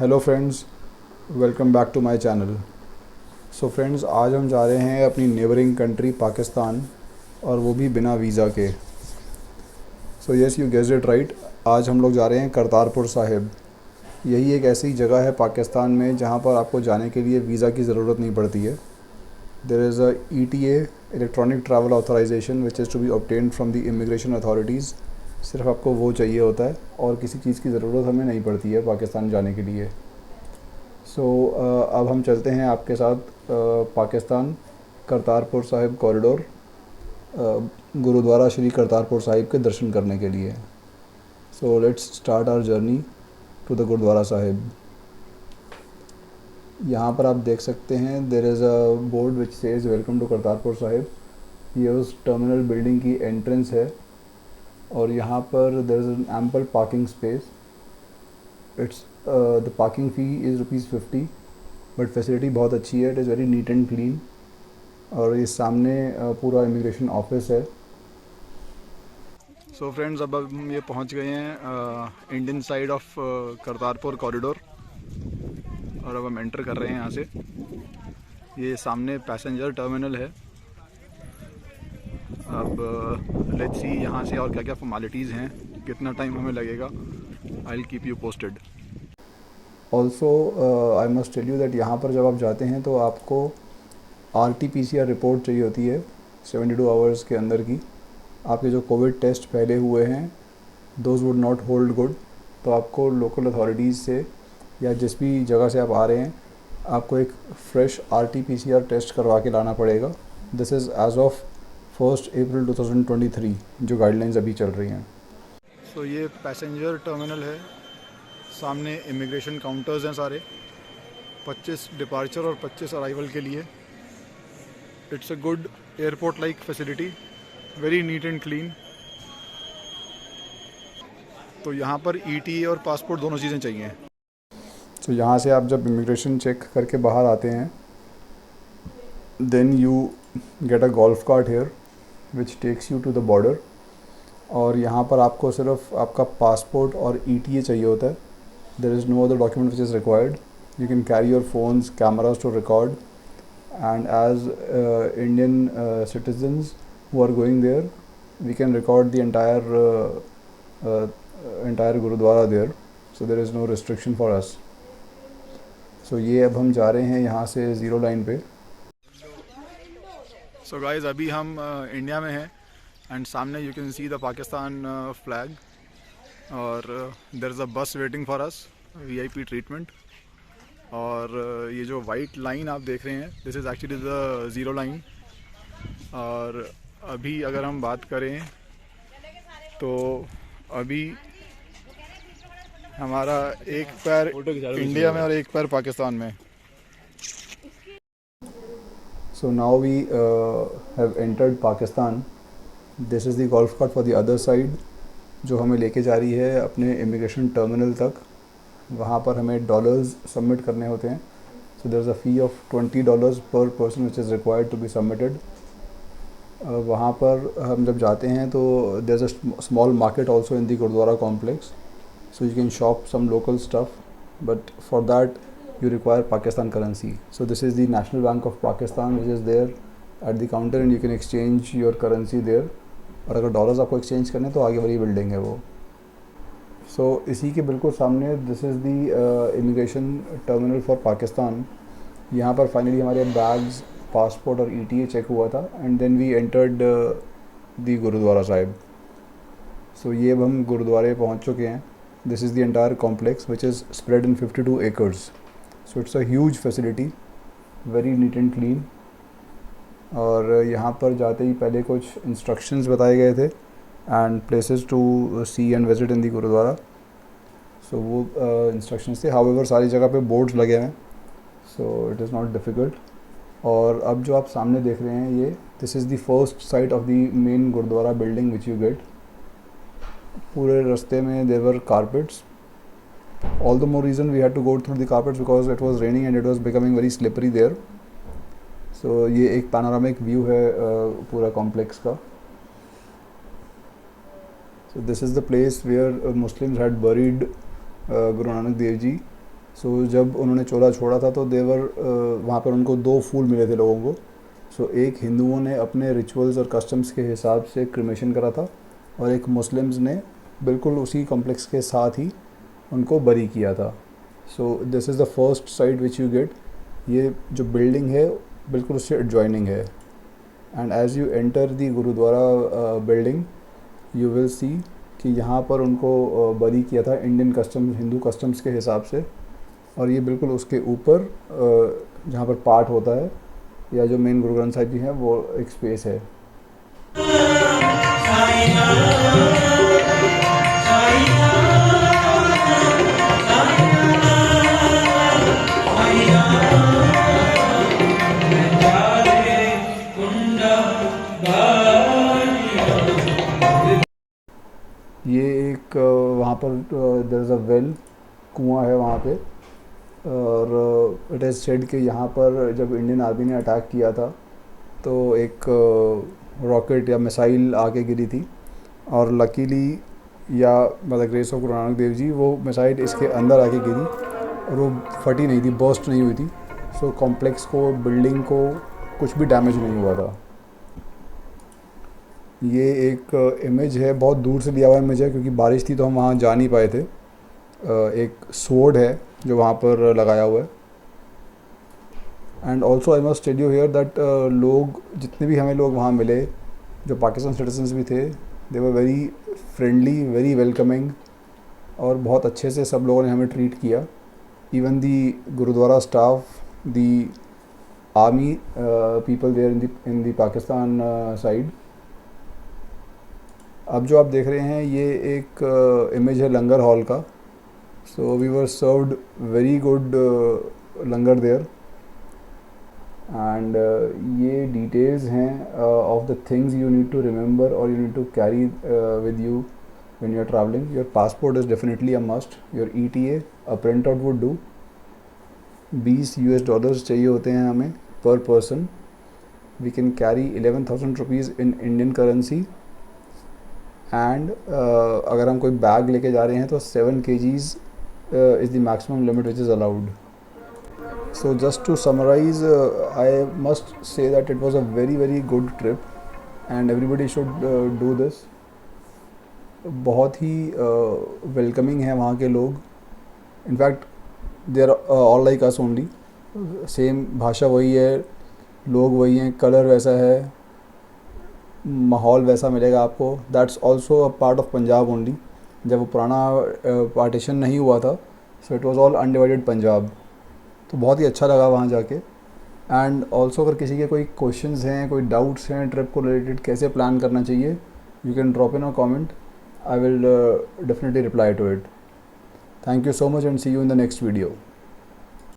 Hello friends, welcome back to my channel. So friends, आज हम जा रहे हैं अपनी नेबरिंग कंट्री पाकिस्तान, और वो भी बिना वीज़ा के। So yes, you guessed it right. आज हम लोग जा रहे हैं करतारपुर साहिब। यही एक ऐसी जगह है पाकिस्तान में जहाँ पर आपको जाने के लिए वीज़ा की ज़रूरत नहीं पड़ती है। There is a ETA, electronic travel authorisation, which is to be obtained from the immigration authorities. सिर्फ आपको वो चाहिए होता है और किसी चीज़ की ज़रूरत हमें नहीं पड़ती है पाकिस्तान जाने के लिए। सो अब हम चलते हैं आपके साथ पाकिस्तान करतारपुर साहिब कॉरिडोर, गुरुद्वारा श्री करतारपुर साहिब के दर्शन करने के लिए। So let's start our journey to the gurdwara Sahib. यहाँ पर आप देख सकते हैं there is a board which says welcome to Kartarpur Sahib. ये उस टर्मिनल बिल्डिंग की एंट्रेंस है और यहाँ पर there is an ample parking space. It's the parking fee is ₹50, but facility बहुत अच्छी है। It is very neat and clean. और ये सामने पूरा इमिग्रेशन ऑफिस है। सो फ्रेंड्स, अब हम ये पहुंच गए हैं Indian side of Kartarpur corridor, और अब हम एंटर कर रहे हैं यहाँ से। ये सामने पैसेंजर टर्मिनल है। अब लेट्स सी यहाँ से और क्या क्या फॉर्मेलिटीज़ हैं, कितना टाइम हमें लगेगा। I will keep you posted. Also I must tell you that यहाँ पर जब आप जाते हैं तो आपको RT-PCR रिपोर्ट चाहिए होती है 72 आवर्स के अंदर की। आपके जो कोविड टेस्ट पहले हुए हैं those would not hold good, तो आपको लोकल अथॉरिटीज़ से या जिस भी जगह से आप आ रहे हैं आपको एक फ्रेश RT-PCR टेस्ट करवा के लाना पड़ेगा। दिस इज़ एज ऑफ 1 अप्रैल 2023 जो गाइडलाइंस अभी चल रही हैं। सो ये पैसेंजर टर्मिनल है, सामने इमिग्रेशन काउंटर्स हैं सारे, 25 डिपार्चर और 25 अराइवल के लिए। It's a good airport like facility, very neat and clean. तो यहाँ पर ETA और पासपोर्ट दोनों चीज़ें चाहिए। तो यहाँ से आप जब इमिग्रेशन चेक करके बाहर आते हैं then you get a golf cart here which takes you to the border. और यहाँ पर आपको सिर्फ आपका पासपोर्ट और ETA चाहिए होता है। There is no other document which is required. You can carry your phones, cameras to record, and as Indian citizens who are going there, we can record the entire Gurudwara there, so there is no restriction for us. So ये अब हम जा रहे हैं यहाँ से zero line पे। So guys, अभी हम इंडिया में हैं एंड सामने you can see the Pakistan flag, और देयर इज़ अ बस waiting for us, VIP treatment. और ये जो वाइट लाइन आप देख रहे हैं this is actually the zero line. और अभी अगर हम बात करें तो अभी हमारा एक पैर इंडिया में और एक पैर पाकिस्तान में। So now we have entered Pakistan. This is the golf cart for the other side जो हमें लेके जा रही है अपने इमिग्रेशन टर्मिनल तक। वहाँ पर हमें डॉलर्स सबमिट करने होते हैं। So there is a fee of $20 per person which is required to be submitted. वहाँ पर हम जब जाते हैं तो there is a small market also in the gurudwara complex, so you can shop some local stuff, but for that you require Pakistan currency. So this is the National Bank of Pakistan which is there at the counter and you can exchange your currency there. और अगर dollars आपको exchange करने तो आगे वाली building है वो। सो इसी के बिल्कुल सामने this is the immigration terminal for Pakistan. यहाँ पर फाइनली हमारे बैग्स, पासपोर्ट और ETA चेक हुआ था and then we entered the gurdwara Sahib. So ये अब हम गुरुद्वारे पहुँच चुके हैं। This is the entire complex which is spread in 52 acres. So it's a huge facility, very neat and clean. और यहाँ पर जाते ही पहले कुछ instructions बताए गए थे and places to see and visit in the gurdwara. So वो instructions थे। However सारी जगह पे boards लगे हैं, so it is not difficult. और अब जो आप सामने देख रहे हैं ये this is the first site of the main gurdwara building which you get. पूरे रास्ते में there were carpets. All the more reason we had to go through the carpets because it was raining and it was becoming very slippery there. So ये एक panoramic view है पूरा complex का। So this is the place where Muslims had buried Guru Nanak Dev Ji सो जब उन्होंने चोला छोड़ा था तो देवर वहाँ पर उनको 2 फूल मिले थे लोगों को। सो एक हिंदुओं ने अपने रिचुअल्स और कस्टम्स के हिसाब से क्रिमेशन करा था और एक मुस्लिम्स ने बिल्कुल उसी कॉम्प्लेक्स के साथ ही उनको बरी किया था। So this is the first site which you get. ये जो बिल्डिंग है बिल्कुल उससे एडजॉइनिंग है। And as you enter the gurudwara building you will see कि यहाँ पर उनको बरी किया था इंडियन कस्टम्स, हिंदू कस्टम्स के हिसाब से। और ये बिल्कुल उसके ऊपर जहाँ पर पाठ होता है या जो मेन गुरु ग्रंथ साहिब जी हैं वो एक स्पेस है। ये एक वहाँ पर देयर इज़ अ वेल, कुआं है वहाँ पे। और इट इज़ सेड कि यहाँ पर जब इंडियन आर्मी ने अटैक किया था तो एक रॉकेट या मिसाइल आके गिरी थी और लकीली या by the grace of Guru Nanak Dev ji वो मिसाइल इसके अंदर आके गिरी और वो फटी नहीं थी, बर्स्ट नहीं हुई थी। सो कॉम्प्लेक्स को, बिल्डिंग को कुछ भी डैमेज नहीं हुआ था। ये एक इमेज है, बहुत दूर से लिया हुआ इमेज है क्योंकि बारिश थी तो हम वहाँ जा नहीं पाए थे। एक स्वॉर्ड है जो वहाँ पर लगाया हुआ है। And also I must tell you here that लोग, जितने भी हमें लोग वहाँ मिले जो पाकिस्तान सिटीजन्स भी थे, they were very friendly, very welcoming और बहुत अच्छे से सब लोगों ने हमें ट्रीट किया। Even the gurudwara staff, the army people there in the Pakistan side. अब जो आप देख रहे हैं ये एक इमेज है लंगर हॉल का। So we were served very good langar there. And ये डिटेल्स हैं of the things you need to remember और you need to carry with you when you are travelling. Your passport is definitely a must. Your ETA, a print out would do. $20 चाहिए होते हैं हमें per person. We can carry 11,000 rupees in Indian currency. And अगर हम कोई bag लेके जा रहे हैं तो 7 kgs is the maximum limit which is allowed. So just to summarize, I must say that it was a very very good trip and everybody should do this. बहुत ही welcoming है वहाँ के लोग। In fact they are all like us only. Same भाषा वही है, लोग वही हैं, कलर वैसा है, माहौल वैसा मिलेगा आपको। That's also a part of Punjab only. जब वो पुराना पार्टीशन नहीं हुआ था so it was all undivided Punjab. तो बहुत ही अच्छा लगा वहाँ जाके। एंड ऑल्सो अगर किसी के कोई क्वेश्चंस हैं, कोई डाउट्स हैं ट्रिप को रिलेटेड, कैसे प्लान करना चाहिए, you can drop in a comment. I will definitely reply to it. Thank you so much and see you in the next video.